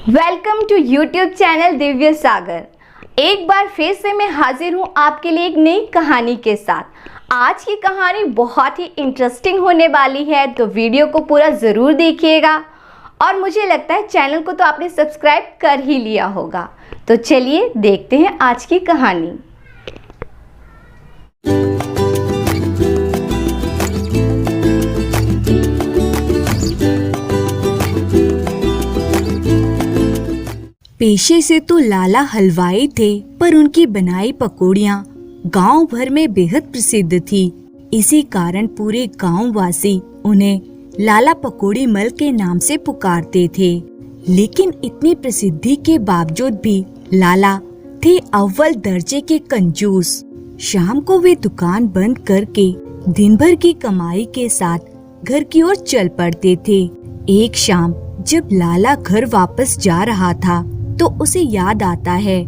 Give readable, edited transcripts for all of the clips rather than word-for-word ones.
Welcome to YouTube channel Divya सागर। एक बार फिर से मैं हाजिर हूँ आपके लिए एक नई कहानी के साथ। आज की कहानी बहुत ही इंटरेस्टिंग होने वाली है, तो वीडियो को पूरा ज़रूर देखिएगा। और मुझे लगता है चैनल को तो आपने सब्सक्राइब कर ही लिया होगा। तो चलिए देखते हैं आज की कहानी। पेशे से तो लाला हलवाई थे, पर उनकी बनाई पकौड़ियाँ गांव भर में बेहद प्रसिद्ध थी। इसी कारण पूरे गांव वासी उन्हें लाला पकौड़ी मल के नाम से पुकारते थे। लेकिन इतनी प्रसिद्धि के बावजूद भी लाला थे अव्वल दर्जे के कंजूस। शाम को वे दुकान बंद करके दिन भर की कमाई के साथ घर की ओर चल पड़ते थे। एक शाम जब लाला घर वापस जा रहा था तो उसे याद आता है,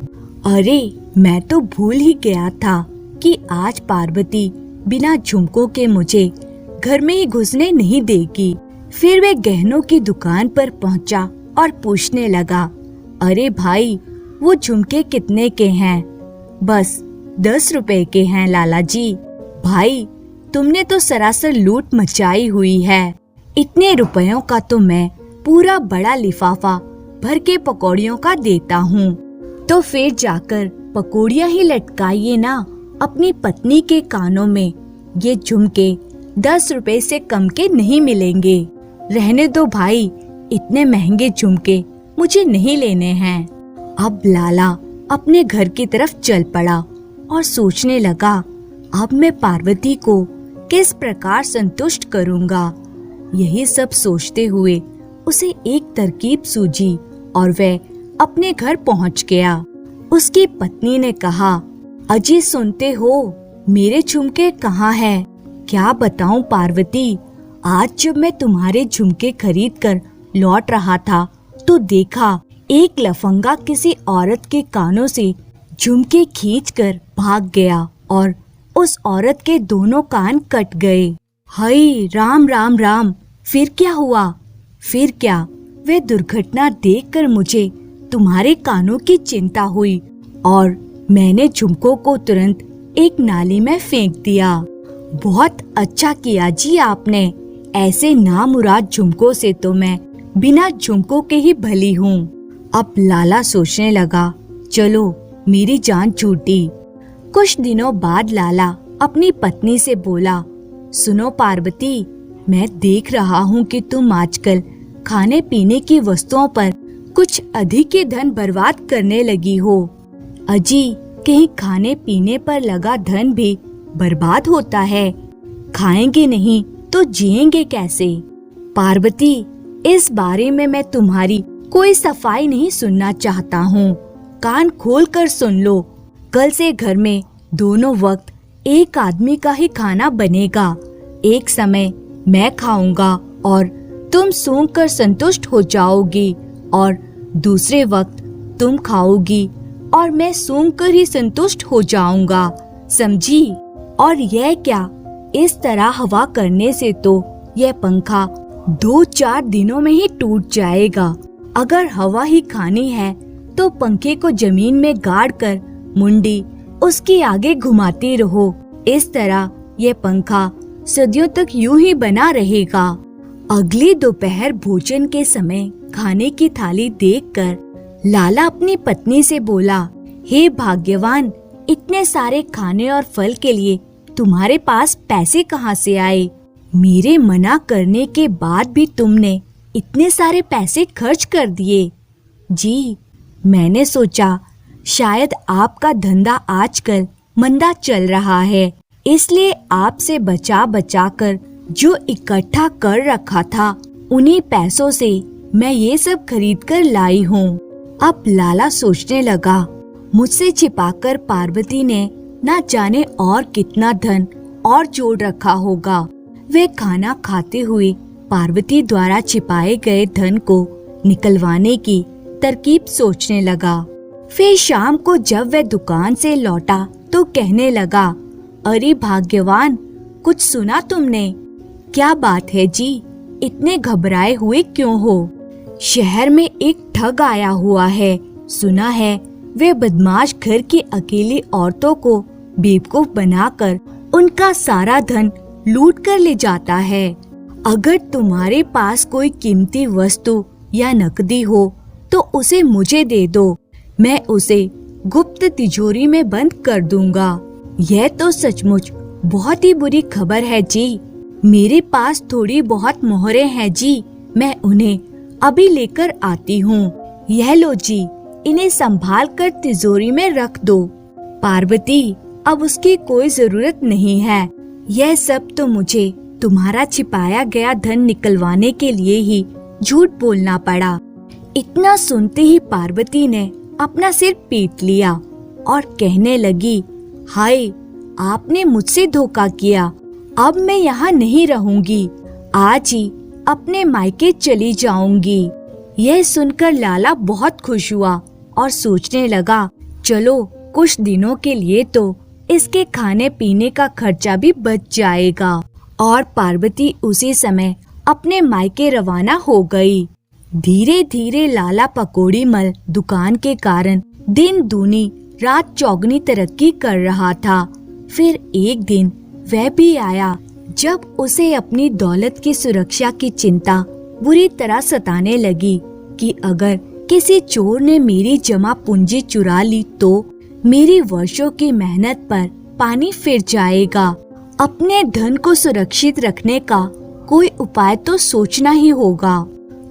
अरे मैं तो भूल ही गया था कि आज पार्वती बिना झुमकों के मुझे घर में ही घुसने नहीं देगी। फिर वे गहनों की दुकान पर पहुंचा और पूछने लगा, अरे भाई वो झुमके कितने के हैं? बस 10 रुपए के हैं लाला जी। भाई तुमने तो सरासर लूट मचाई हुई है। इतने रुपयों का तो मैं पूरा बड़ा लिफाफा भर के पकौड़ियों का देता हूँ। तो फिर जाकर पकौड़ियाँ ही लटकाइए ना अपनी पत्नी के कानों में। ये झुमके 10 रुपए से कम के नहीं मिलेंगे। रहने दो भाई, इतने महंगे झुमके मुझे नहीं लेने हैं। अब लाला अपने घर की तरफ चल पड़ा और सोचने लगा, अब मैं पार्वती को किस प्रकार संतुष्ट करूँगा। यही सब सोचते हुए उसे एक तरकीब सूझी और वह अपने घर पहुंच गया। उसकी पत्नी ने कहा, अजी सुनते हो, मेरे झुमके कहाँ हैं? क्या बताऊं पार्वती, आज जब मैं तुम्हारे झुमके खरीद कर लौट रहा था तो देखा एक लफंगा किसी औरत के कानों से झुमके खींचकर भाग गया और उस औरत के दोनों कान कट गए। हाय राम राम राम, फिर क्या हुआ? फिर क्या, वे दुर्घटना देखकर मुझे तुम्हारे कानों की चिंता हुई और मैंने झुमकों को तुरंत एक नाली में फेंक दिया। बहुत अच्छा किया जी आपने। ऐसे नामुराद झुमकों से तो मैं बिना झुमकों के ही भली हूँ। अब लाला सोचने लगा, चलो मेरी जान छूटी। कुछ दिनों बाद लाला अपनी पत्नी से बोला, सुनो पार्वती, मैं देख रहा हूँ कि तुम आजकल खाने पीने की वस्तुओं पर कुछ अधिक ही धन बर्बाद करने लगी हो। अजी कहीं खाने पीने पर लगा धन भी बर्बाद होता है? खाएंगे नहीं तो जिएंगे कैसे? पार्वती, इस बारे में मैं तुम्हारी कोई सफाई नहीं सुनना चाहता हूँ। कान खोल कर सुन लो। कल से घर में दोनों वक्त एक आदमी का ही खाना बनेगा। एक समय मैं खाऊंगा और तुम सूंघ कर संतुष्ट हो जाओगी और दूसरे वक्त तुम खाओगी और मैं सूंघ कर ही संतुष्ट हो जाऊंगा, समझी? और यह क्या, इस तरह हवा करने से तो यह पंखा 2-4 दिनों में ही टूट जाएगा। अगर हवा ही खानी है तो पंखे को जमीन में गाड़ कर मुंडी उसके आगे घुमाती रहो। इस तरह यह पंखा सदियों तक यूं ही बना रहेगा। अगली दोपहर भोजन के समय खाने की थाली देखकर लाला अपनी पत्नी से बोला, हे भाग्यवान, इतने सारे खाने और फल के लिए तुम्हारे पास पैसे कहाँ से आए? मेरे मना करने के बाद भी तुमने इतने सारे पैसे खर्च कर दिए। जी, मैंने सोचा शायद आपका धंधा आजकल मंदा चल रहा है, इसलिए आपसे बचा बचा कर जो इकट्ठा कर रखा था उन्हीं पैसों से मैं ये सब खरीद कर लाई हूँ। अब लाला सोचने लगा, मुझसे छिपाकर पार्वती ने न जाने और कितना धन और जोड़ रखा होगा। वे खाना खाते हुए पार्वती द्वारा छिपाए गए धन को निकलवाने की तरकीब सोचने लगा। फिर शाम को जब वह दुकान से लौटा तो कहने लगा, अरे भाग्यवान, कुछ सुना तुमने? क्या बात है जी, इतने घबराए हुए क्यों हो? शहर में एक ठग आया हुआ है। सुना है वे बदमाश घर की अकेली औरतों को बेवकूफ बनाकर उनका सारा धन लूट कर ले जाता है। अगर तुम्हारे पास कोई कीमती वस्तु या नकदी हो तो उसे मुझे दे दो, मैं उसे गुप्त तिजोरी में बंद कर दूंगा। यह तो सचमुच बहुत ही बुरी खबर है जी। मेरे पास थोड़ी बहुत मोहरें हैं जी, मैं उन्हें अभी लेकर आती हूँ। यह लो जी, इन्हें संभाल कर तिजोरी में रख दो। पार्वती, अब उसकी कोई जरूरत नहीं है। यह सब तो मुझे तुम्हारा छिपाया गया धन निकलवाने के लिए ही झूठ बोलना पड़ा। इतना सुनते ही पार्वती ने अपना सिर पीट लिया और कहने लगी, हाय, आपने मुझसे धोखा किया। अब मैं यहाँ नहीं रहूंगी, आज ही अपने मायके चली जाऊंगी। यह सुनकर लाला बहुत खुश हुआ और सोचने लगा, चलो कुछ दिनों के लिए तो इसके खाने पीने का खर्चा भी बच जाएगा। और पार्वती उसी समय अपने मायके रवाना हो गई। धीरे धीरे लाला पकौड़ी मल दुकान के कारण दिन दूनी रात चौगनी तरक्की कर रहा था। फिर एक दिन वह भी आया जब उसे अपनी दौलत की सुरक्षा की चिंता बुरी तरह सताने लगी कि अगर किसी चोर ने मेरी जमा पूंजी चुरा ली तो मेरी वर्षों की मेहनत पर पानी फिर जाएगा। अपने धन को सुरक्षित रखने का कोई उपाय तो सोचना ही होगा।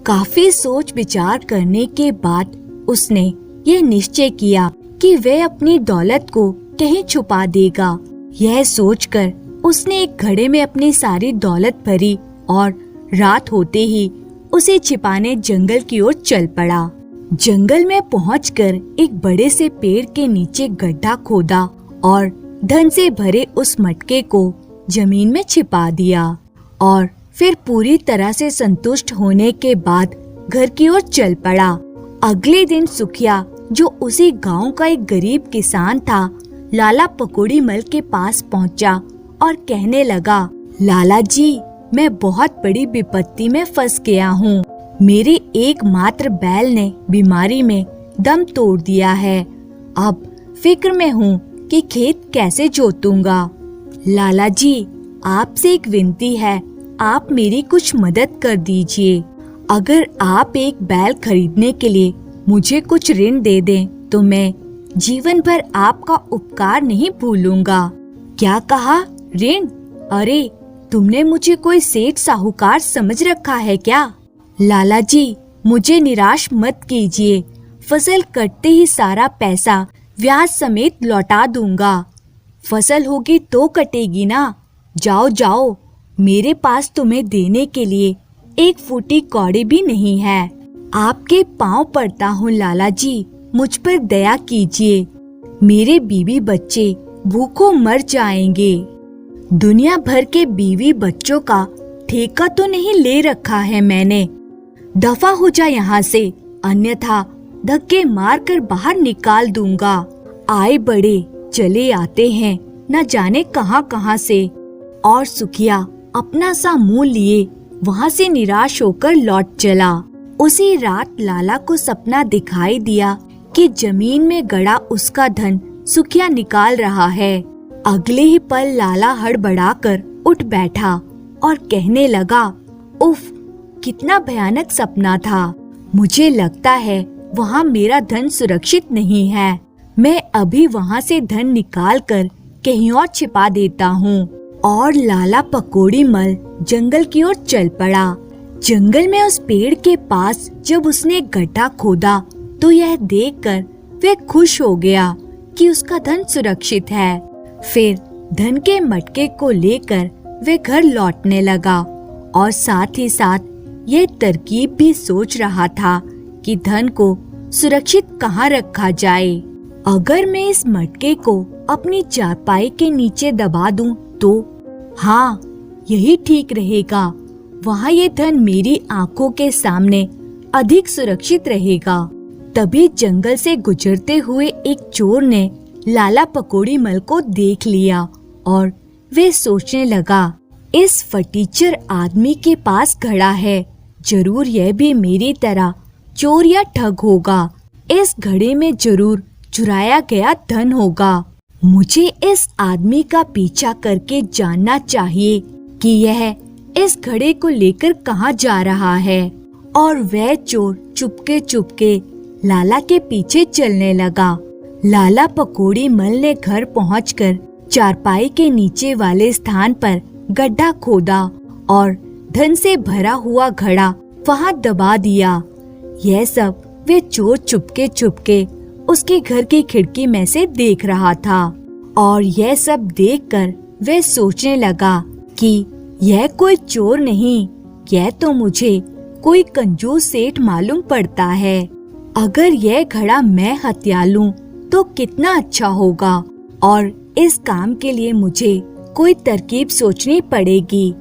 काफी सोच विचार करने के बाद उसने यह निश्चय किया कि वह अपनी दौलत को कहीं छुपा देगा। यह सोचकर उसने एक घड़े में अपनी सारी दौलत भरी और रात होते ही उसे छिपाने जंगल की ओर चल पड़ा। जंगल में पहुंचकर एक बड़े से पेड़ के नीचे गड्ढा खोदा और धन से भरे उस मटके को जमीन में छिपा दिया और फिर पूरी तरह से संतुष्ट होने के बाद घर की ओर चल पड़ा। अगले दिन सुखिया, जो उसी गांव का एक गरीब किसान था, लाला पकौड़ी मल के पास पहुंचा और कहने लगा, लाला जी, मैं बहुत बड़ी विपत्ति में फंस गया हूँ। मेरे एकमात्र बैल ने बीमारी में दम तोड़ दिया है। अब फिक्र में हूँ कि खेत कैसे जोतूंगा। लाला जी, आपसे एक विनती है, आप मेरी कुछ मदद कर दीजिए। अगर आप एक बैल खरीदने के लिए मुझे कुछ ऋण दे दें तो मैं जीवन भर आपका उपकार नहीं भूलूंगा। क्या कहा, ऋण? अरे, तुमने मुझे कोई सेठ साहूकार समझ रखा है क्या? लाला जी, मुझे निराश मत कीजिए। फसल कटते ही सारा पैसा ब्याज समेत लौटा दूंगा। फसल होगी तो कटेगी ना। जाओ जाओ, मेरे पास तुम्हें देने के लिए एक फूटी कौड़ी भी नहीं है। आपके पांव पड़ता हूँ लाला जी, मुझ पर दया कीजिए। मेरे बीवी बच्चे भूखों मर जाएंगे। दुनिया भर के बीवी बच्चों का ठेका तो नहीं ले रखा है मैंने। दफा हो जा यहाँ से, अन्यथा धक्के मार कर बाहर निकाल दूंगा। आए बड़े चले आते हैं, न जाने कहां कहां से। और सुखिया अपना सा मुंह लिए वहां से निराश होकर लौट चला। उसी रात लाला को सपना दिखाई दिया कि जमीन में गड़ा उसका धन सुखिया निकाल रहा है। अगले ही पल लाला हड़बड़ाकर उठ बैठा और कहने लगा, उफ, कितना भयानक सपना था। मुझे लगता है वहाँ मेरा धन सुरक्षित नहीं है। मैं अभी वहाँ से धन निकाल कर कहीं और छिपा देता हूँ। और लाला पकौड़ी मल जंगल की ओर चल पड़ा। जंगल में उस पेड़ के पास जब उसने गड्ढा खोदा तो यह देखकर वह खुश हो गया कि उसका धन सुरक्षित है। फिर धन के मटके को लेकर वह घर लौटने लगा और साथ ही साथ यह तरकीब भी सोच रहा था कि धन को सुरक्षित कहाँ रखा जाए। अगर मैं इस मटके को अपनी चारपाई के नीचे दबा दूं तो हाँ, यही ठीक रहेगा। वहाँ ये धन मेरी आंखों के सामने अधिक सुरक्षित रहेगा। तभी जंगल से गुजरते हुए एक चोर ने लाला पकौड़ी मल को देख लिया और वे सोचने लगा, इस फटीचर आदमी के पास घड़ा है, जरूर यह भी मेरी तरह चोर या ठग होगा। इस घड़े में जरूर चुराया गया धन होगा। मुझे इस आदमी का पीछा करके जानना चाहिए कि यह इस घड़े को लेकर कहाँ जा रहा है। और वह चोर चुपके चुपके लाला के पीछे चलने लगा। लाला पकौड़ी मल ने घर पहुंचकर चारपाई के नीचे वाले स्थान पर गड्ढा खोदा और धन से भरा हुआ घड़ा वहां दबा दिया। यह सब वे चोर चुपके चुपके उसके घर की खिड़की में से देख रहा था। और यह सब देखकर वह सोचने लगा कि यह कोई चोर नहीं, यह तो मुझे कोई कंजूस सेठ मालूम पड़ता है। अगर यह घड़ा मैं हथिया लूं तो कितना अच्छा होगा। और इस काम के लिए मुझे कोई तरकीब सोचनी पड़ेगी।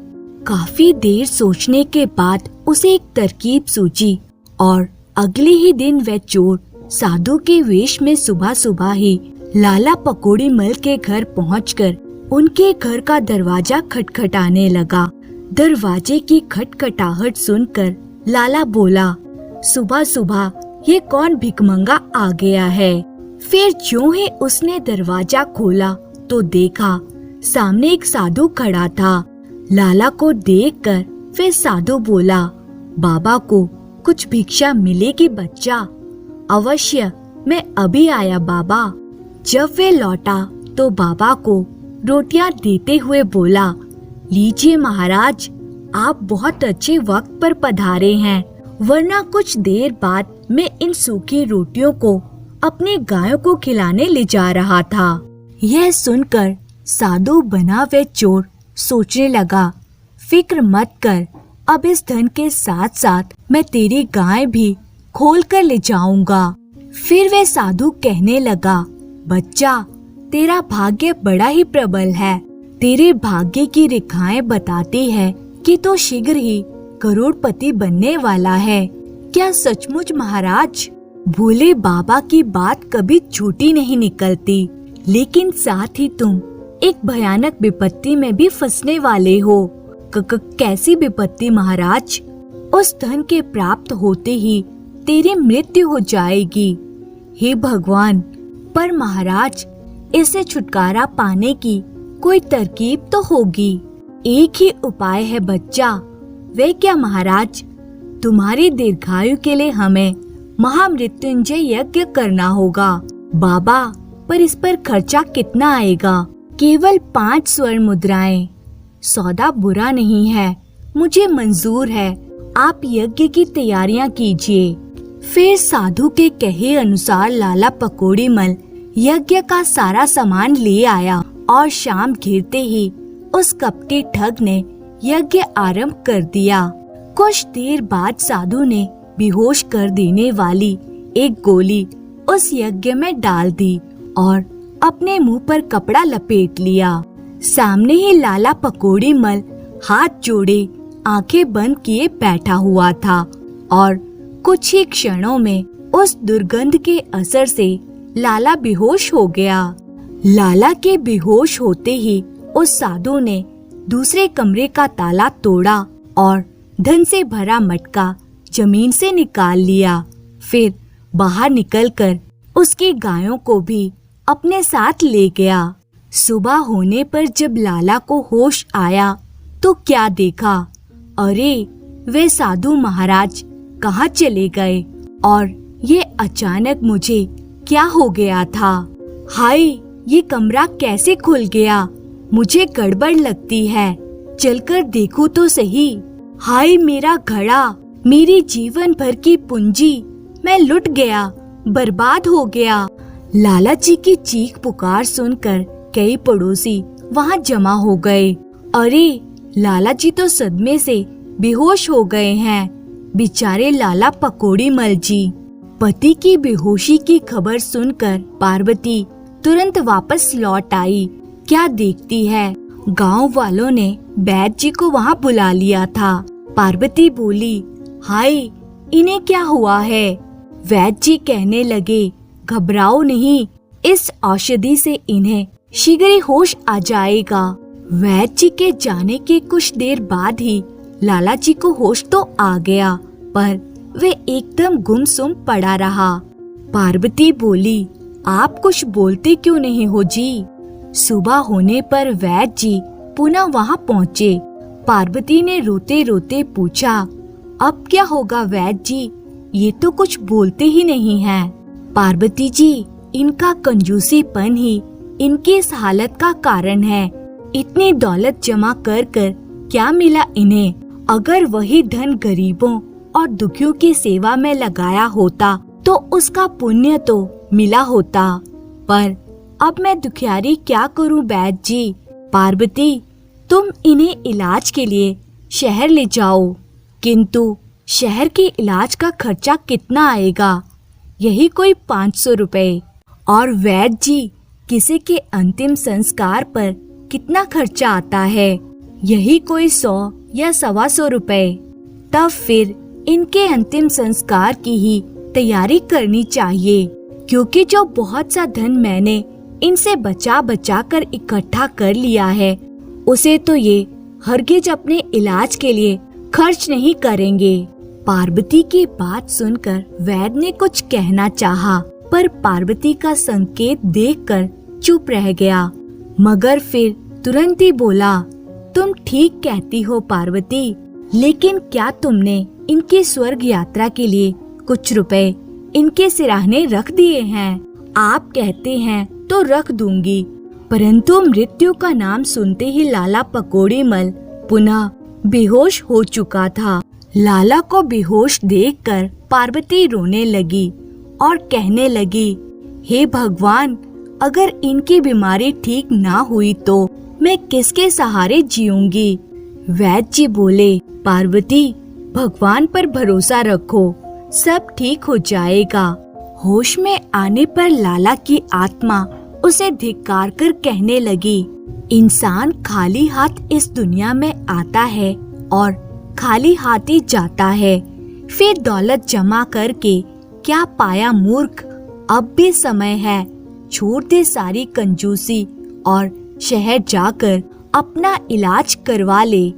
काफी देर सोचने के बाद उसे एक तरकीब सूझी और अगले ही दिन वह चोर साधु के वेश में सुबह सुबह ही लाला पकौड़ी मल के घर पहुंचकर उनके घर का दरवाजा खटखटाने लगा। दरवाजे की खटखटाहट सुनकर लाला बोला, सुबह सुबह ये कौन भिखमंगा आ गया है। फिर ज्यों ही उसने दरवाजा खोला तो देखा सामने एक साधु खड़ा था। लाला को देखकर फिर साधु बोला, बाबा को कुछ भिक्षा मिलेगी बच्चा? अवश्य, मैं अभी आया बाबा। जब वे लौटा तो बाबा को रोटियां देते हुए बोला, लीजिए महाराज, आप बहुत अच्छे वक्त पर पधारे हैं, वरना कुछ देर बाद मैं इन सूखी रोटियों को अपनी गायों को खिलाने ले जा रहा था। यह सुनकर साधु बना वे चोर सोचने लगा, फिक्र मत कर, अब इस धन के साथ साथ मैं तेरी गाय भी खोल कर ले जाऊंगा। फिर वे साधु कहने लगा, बच्चा, तेरा भाग्य बड़ा ही प्रबल है। तेरे भाग्य की रेखाएं बताती है कि तो शीघ्र ही करोड़पति बनने वाला है। क्या सचमुच महाराज? भोले बाबा की बात कभी झूठी नहीं निकलती, लेकिन साथ ही तुम एक भयानक विपत्ति में भी फंसने वाले हो। कैसी विपत्ति महाराज? उस धन के प्राप्त होते ही तेरी मृत्यु हो जाएगी। हे भगवान! पर महाराज, इससे छुटकारा पाने की कोई तरकीब तो होगी। एक ही उपाय है बच्चा। वे क्या महाराज? तुम्हारी दीर्घायु के लिए हमें महामृत्युंजय यज्ञ करना होगा। बाबा, पर इस पर खर्चा कितना आएगा? केवल 5 स्वर्ण मुद्राएं। सौदा बुरा नहीं है, मुझे मंजूर है। आप यज्ञ की तैयारियां कीजिए। फिर साधु के कहे अनुसार लाला पकौड़ी मल यज्ञ का सारा सामान ले आया और शाम घिरते ही उस कपटी ठग ने यज्ञ आरंभ कर दिया। कुछ देर बाद साधु ने बेहोश कर देने वाली एक गोली उस यज्ञ में डाल दी और अपने मुंह पर कपड़ा लपेट लिया। सामने ही लाला पकौड़ी मल हाथ जोड़े आंखें बंद किए बैठा हुआ था और कुछ ही क्षणों में उस दुर्गंध के असर से लाला बेहोश हो गया। लाला के बेहोश होते ही उस साधु ने दूसरे कमरे का ताला तोड़ा और धन से भरा मटका जमीन से निकाल लिया। फिर बाहर निकलकर उसकी गायों को भी अपने साथ ले गया। सुबह होने पर जब लाला को होश आया तो क्या देखा? अरे, वे साधु महाराज कहाँ चले गए और ये अचानक मुझे क्या हो गया था? हाय, ये कमरा कैसे खुल गया? मुझे गड़बड़ लगती है, चलकर देखूं तो सही। हाय, मेरा घड़ा, मेरी जीवन भर की पूंजी, मैं लुट गया, बर्बाद हो गया। लाला जी की चीख पुकार सुनकर कई पड़ोसी वहां जमा हो गए। अरे, लाला जी तो सदमे से बेहोश हो गए हैं। बेचारे लाला पकौड़ी मल जी। पति की बेहोशी की खबर सुनकर पार्वती तुरंत वापस लौट आई। क्या देखती है, गांव वालों ने वैद्य जी को वहां बुला लिया था। पार्वती बोली, हाय, इन्हें क्या हुआ है? वैद्य जी कहने लगे, घबराओ नहीं, इस औषधि से इन्हें शीघ्र ही होश आ जाएगा। वैद्य जी के जाने के कुछ देर बाद ही लाला जी को होश तो आ गया, पर वे एकदम गुमसुम पड़ा रहा। पार्वती बोली, आप कुछ बोलते क्यों नहीं हो जी? सुबह होने पर वैद्य जी पुनः वहाँ पहुँचे। पार्वती ने रोते रोते पूछा, अब क्या होगा वैद्य जी? ये तो कुछ बोलते ही नहीं हैं। पार्वती जी, इनका कंजूसीपन ही इनकी इस हालत का कारण है। इतनी दौलत जमा कर कर क्या मिला इन्हें? अगर वही धन गरीबों और दुखियों की सेवा में लगाया होता तो उसका पुण्य तो मिला होता। पर अब मैं दुखियारी क्या करूं वैद्य जी? पार्वती, तुम इन्हें इलाज के लिए शहर ले जाओ, किंतु शहर के इलाज का खर्चा कितना आएगा? यही कोई 500 रुपए। और वैद्य जी, किसी के अंतिम संस्कार पर कितना खर्चा आता है? यही कोई 100 या 125 रुपए। तब फिर इनके अंतिम संस्कार की ही तैयारी करनी चाहिए, क्योंकि जो बहुत सा धन मैंने इनसे बचा बचा कर इकट्ठा कर लिया है, उसे तो ये हरगिज अपने इलाज के लिए खर्च नहीं करेंगे। पार्वती की बात सुनकर वैद्य ने कुछ कहना चाहा, पर पार्वती का संकेत देखकर चुप रह गया। मगर फिर तुरंत ही बोला, तुम ठीक कहती हो पार्वती, लेकिन क्या तुमने इनकी स्वर्ग यात्रा के लिए कुछ रुपए इनके सिराहने रख दिए हैं? आप कहते हैं तो रख दूंगी, परंतु मृत्यु का नाम सुनते ही लाला पकौड़ी मल पुनः बेहोश हो चुका था। लाला को बेहोश देखकर पार्वती रोने लगी और कहने लगी, हे भगवान, अगर इनकी बीमारी ठीक ना हुई तो मैं किसके सहारे जीऊंगी? वैद्य जी बोले, पार्वती, भगवान पर भरोसा रखो, सब ठीक हो जाएगा। होश में आने पर लाला की आत्मा उसे धिक्कार कर कहने लगी, इंसान खाली हाथ इस दुनिया में आता है और खाली हाथ ही जाता है। फिर दौलत जमा करके क्या पाया मूर्ख? अब भी समय है, छोड़ दे सारी कंजूसी और शहर जाकर अपना इलाज करवा ले।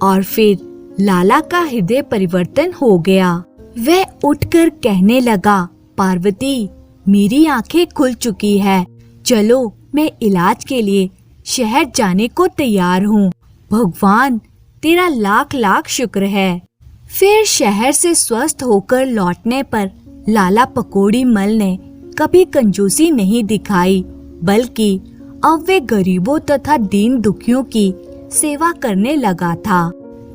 और फिर लाला का हृदय परिवर्तन हो गया। वह उठकर कहने लगा, पार्वती, मेरी आंखें खुल चुकी है, चलो मैं इलाज के लिए शहर जाने को तैयार हूँ। भगवान, तेरा लाख लाख शुक्र है। फिर शहर से स्वस्थ होकर लौटने पर लाला पकौड़ी मल ने कभी कंजूसी नहीं दिखाई, बल्कि अब वे गरीबों तथा दीन दुखियों की सेवा करने लगा था।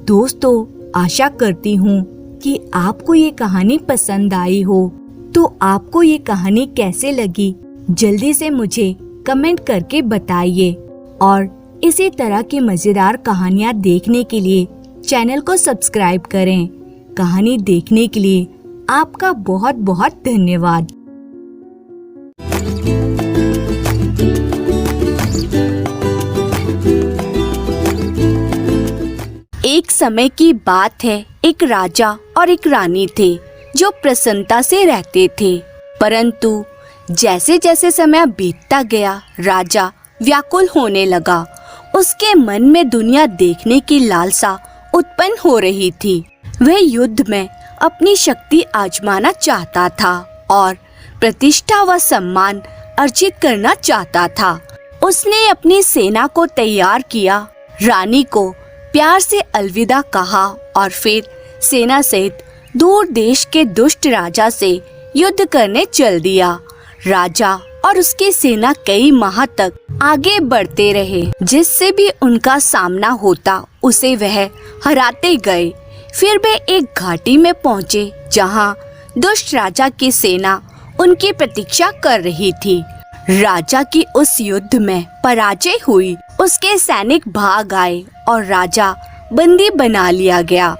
दोस्तों, आशा करती हूँ कि आपको ये कहानी पसंद आई हो। तो आपको ये कहानी कैसे लगी, जल्दी से मुझे कमेंट करके बताइए। और इसी तरह की मजेदार कहानियाँ देखने के लिए चैनल को सब्सक्राइब करें। कहानी देखने के लिए आपका बहुत बहुत धन्यवाद। एक समय की बात है, एक राजा और एक रानी थे जो प्रसन्नता से रहते थे। परंतु जैसे जैसे समय बीतता गया, राजा व्याकुल होने लगा। उसके मन में दुनिया देखने की लालसा उत्पन्न हो रही थी। वह युद्ध में अपनी शक्ति आजमाना चाहता था और प्रतिष्ठा व सम्मान अर्जित करना चाहता था। उसने अपनी सेना को तैयार किया, रानी को प्यार से अलविदा कहा और फिर सेना सहित दूर देश के दुष्ट राजा से युद्ध करने चल दिया। राजा और उसकी सेना कई माह तक आगे बढ़ते रहे। जिससे भी उनका सामना होता उसे वह हराते गए। फिर वे एक घाटी में पहुँचे जहाँ दुष्ट राजा की सेना उनकी प्रतीक्षा कर रही थी। राजा की उस युद्ध में पराजय हुई। उसके सैनिक भाग आए और राजा बंदी बना लिया गया।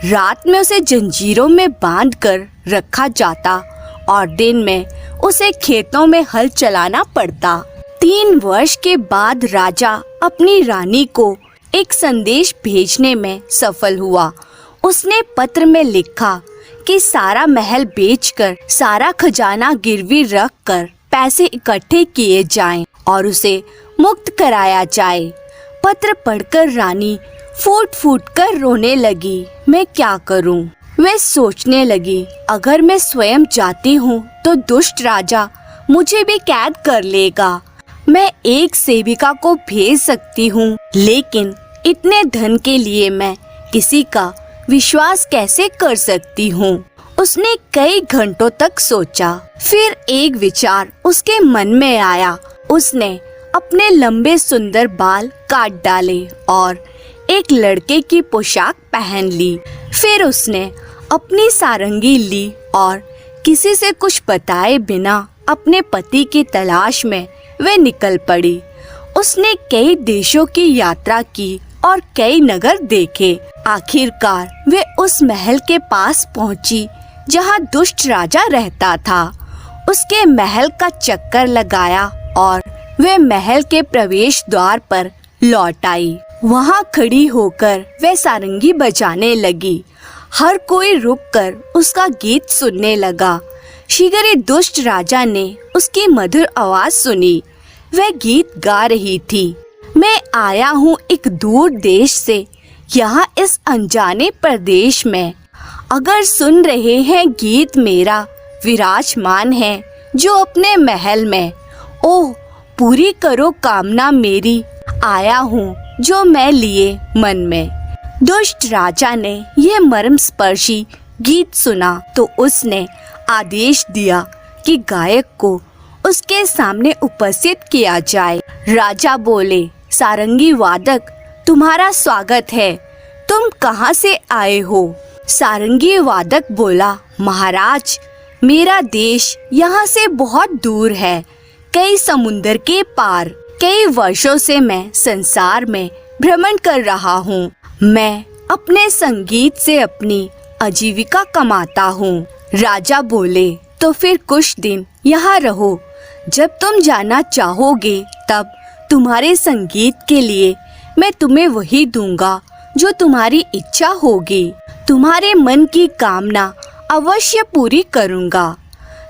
रात में उसे जंजीरों में बांधकर रखा जाता और दिन में उसे खेतों में हल चलाना पड़ता। 3 वर्ष के बाद राजा अपनी रानी को एक संदेश भेजने में सफल हुआ। उसने पत्र में लिखा कि सारा महल बेचकर, सारा खजाना गिरवी रखकर पैसे इकट्ठे किए जाएं और उसे मुक्त कराया जाए। पत्र पढ़कर रानी फूट फूट कर रोने लगी। मैं क्या करूं? वह सोचने लगी, अगर मैं स्वयं जाती हूँ तो दुष्ट राजा मुझे भी कैद कर लेगा। मैं एक सेविका को भेज सकती हूँ, लेकिन इतने धन के लिए मैं किसी का विश्वास कैसे कर सकती हूँ? उसने कई घंटों तक सोचा। फिर एक विचार उसके मन में आया। उसने अपने लंबे सुंदर बाल काट डाले और एक लड़के की पोशाक पहन ली। फिर उसने अपनी सारंगी ली और किसी से कुछ बताए बिना अपने पति की तलाश में वे निकल पड़ी। उसने कई देशों की यात्रा की और कई नगर देखे। आखिरकार वे उस महल के पास पहुंची जहां दुष्ट राजा रहता था। उसके महल का चक्कर लगाया और वे महल के प्रवेश द्वार पर लौट आई। वहां खड़ी होकर वे सारंगी बजाने लगी। हर कोई रुककर उसका गीत सुनने लगा। शीघ्र ही दुष्ट राजा ने उसकी मधुर आवाज सुनी। वह गीत गा रही थी, मैं आया हूँ एक दूर देश से, यहाँ इस अनजाने प्रदेश में। अगर सुन रहे हैं गीत मेरा, विराजमान है जो अपने महल में। ओह पूरी करो कामना मेरी, आया हूँ जो मैं लिए मन में। दुष्ट राजा ने यह मर्म स्पर्शी गीत सुना तो उसने आदेश दिया कि गायक को उसके सामने उपस्थित किया जाए। राजा बोले, सारंगी वादक तुम्हारा स्वागत है, तुम कहाँ से आए हो? सारंगी वादक बोला, महाराज मेरा देश यहाँ से बहुत दूर है, कई समुंदर के पार। कई वर्षों से मैं संसार में भ्रमण कर रहा हूँ। मैं अपने संगीत से अपनी आजीविका कमाता हूँ। राजा बोले, तो फिर कुछ दिन यहाँ रहो। जब तुम जाना चाहोगे तब तुम्हारे संगीत के लिए मैं तुम्हें वही दूंगा जो तुम्हारी इच्छा होगी। तुम्हारे मन की कामना अवश्य पूरी करूंगा।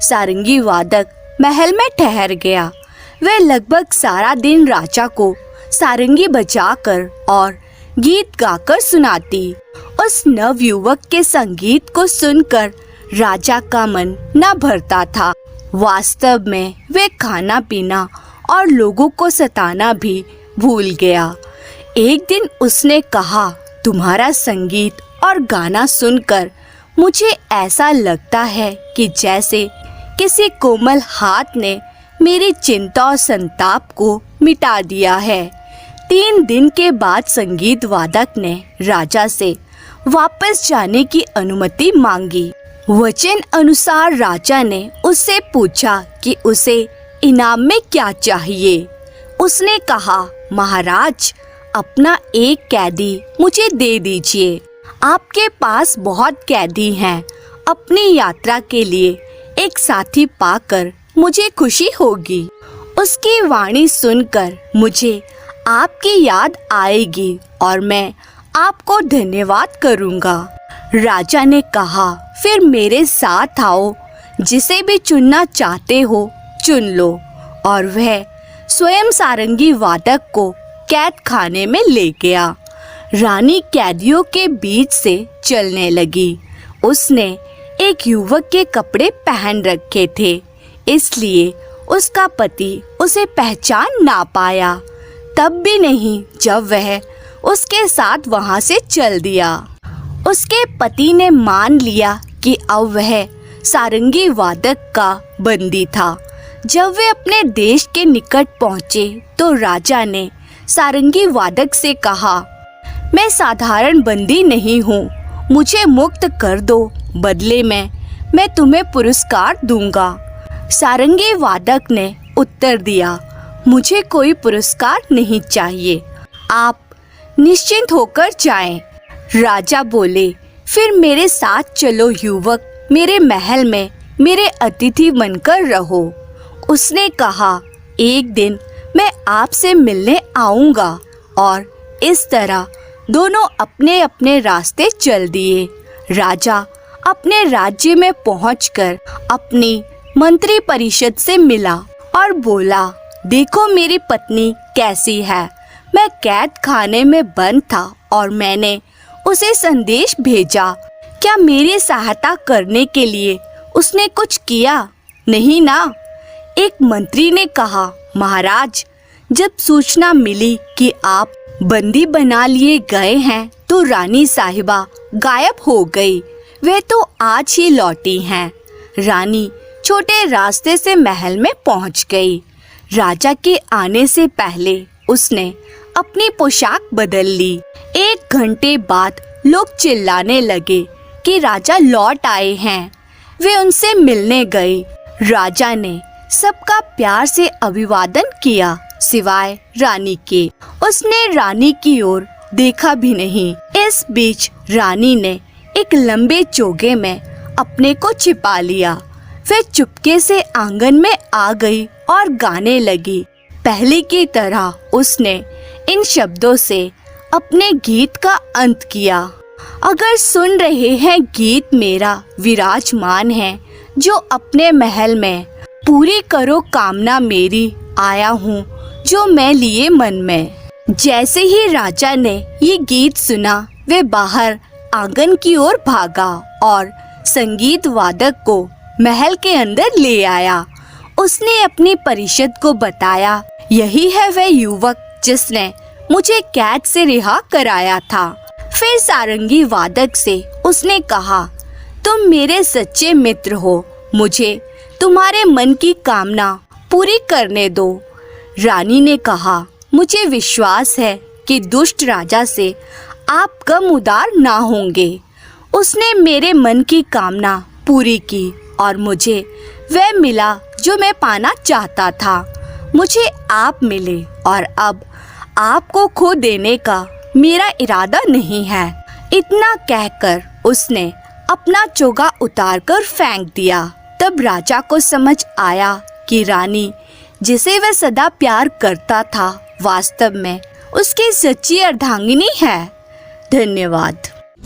सारंगी वादक महल में ठहर गया। वह लगभग सारा दिन राजा को सारंगी बजाकर और गीत गाकर सुनाती। उस नवयुवक के संगीत को सुनकर राजा का मन न भरता था। वास्तव में वे खाना पीना और लोगों को सताना भी भूल गया। एक दिन उसने कहा, तुम्हारा संगीत और गाना सुनकर मुझे ऐसा लगता है कि जैसे किसी कोमल हाथ ने मेरी चिंता और संताप को मिटा दिया है। 3 दिन के बाद संगीत वादक ने राजा से वापस जाने की अनुमति मांगी। वचन अनुसार राजा ने उससे पूछा कि उसे इनाम में क्या चाहिए। उसने कहा, महाराज अपना एक कैदी मुझे दे दीजिए। आपके पास बहुत कैदी हैं। अपनी यात्रा के लिए एक साथी पाकर मुझे खुशी होगी। उसकी वाणी सुनकर मुझे आपकी याद आएगी और मैं आपको धन्यवाद करूंगा। राजा ने कहा, फिर मेरे साथ आओ, जिसे भी चुनना चाहते हो चुन लो। और वह स्वयं सारंगी वादक को कैद खाने में ले गया। रानी कैदियों के बीच से चलने लगी। उसने एक युवक के कपड़े पहन रखे थे, इसलिए उसका पति उसे पहचान ना पाया। तब भी नहीं जब वह उसके साथ वहां से चल दिया। उसके पति ने मान लिया कि अब वह सारंगी वादक का बंदी था। जब वे अपने देश के निकट पहुंचे तो राजा ने सारंगी वादक से कहा, मैं साधारण बंदी नहीं हूँ, मुझे मुक्त कर दो, बदले में मैं तुम्हें पुरस्कार दूंगा। सारंगी वादक ने उत्तर दिया, मुझे कोई पुरस्कार नहीं चाहिए, आप निश्चिंत होकर जाएं। राजा बोले, फिर मेरे साथ चलो युवक, मेरे महल में मेरे अतिथि बनकर रहो। उसने कहा, एक दिन मैं आपसे मिलने आऊंगा। और इस तरह दोनों अपने अपने रास्ते चल दिए। राजा अपने राज्य में पहुंचकर अपनी मंत्री परिषद से मिला और बोला, देखो मेरी पत्नी कैसी है, मैं कैद खाने में बंद था और मैंने उसे संदेश भेजा। क्या मेरी सहायता करने के लिए उसने कुछ किया? नहीं ना। एक मंत्री ने कहा, महाराज, जब सूचना मिली कि आप बंदी बना लिए गए हैं तो रानी साहिबा गायब हो गई। वे तो आज ही लौटी हैं। रानी छोटे रास्ते से महल में पहुंच गई। राजा के आने से पहले उसने अपनी पोशाक बदल ली। 1 घंटे बाद लोग चिल्लाने लगे कि राजा लौट आए हैं। वे उनसे मिलने गए। राजा ने सबका प्यार से अभिवादन किया सिवाय रानी के। उसने रानी की ओर देखा भी नहीं। इस बीच रानी ने एक लंबे चोगे में अपने को छिपा लिया। फिर चुपके से आंगन में आ गई और गाने लगी। पहले की तरह उसने इन शब्दों से अपने गीत का अंत किया। अगर सुन रहे हैं गीत मेरा विराजमान है, जो अपने महल में पूरी करो कामना मेरी, आया हूँ जो मैं लिए मन में। जैसे ही राजा ने ये गीत सुना, वे बाहर आंगन की ओर भागा और संगीत वादक को महल के अंदर ले आया। उसने अपनी परिषद को बताया, यही है वह युवक जिसने मुझे कैद से रिहा कराया था। फिर सारंगी वादक से उसने कहा, तुम मेरे सच्चे मित्र हो, मुझे तुम्हारे मन की कामना पूरी करने दो। रानी ने कहा, मुझे विश्वास है कि दुष्ट राजा से आप कम उदार ना होंगे। उसने मेरे मन की कामना पूरी की और मुझे वह मिला जो मैं पाना चाहता था। मुझे आप मिले और अब आपको खो देने का मेरा इरादा नहीं है। इतना कहकर उसने अपना चोगा उतारकर फेंक दिया। तब राजा को समझ आया कि रानी जिसे वह सदा प्यार करता था वास्तव में उसकी सच्ची अर्धांगिनी है। धन्यवाद।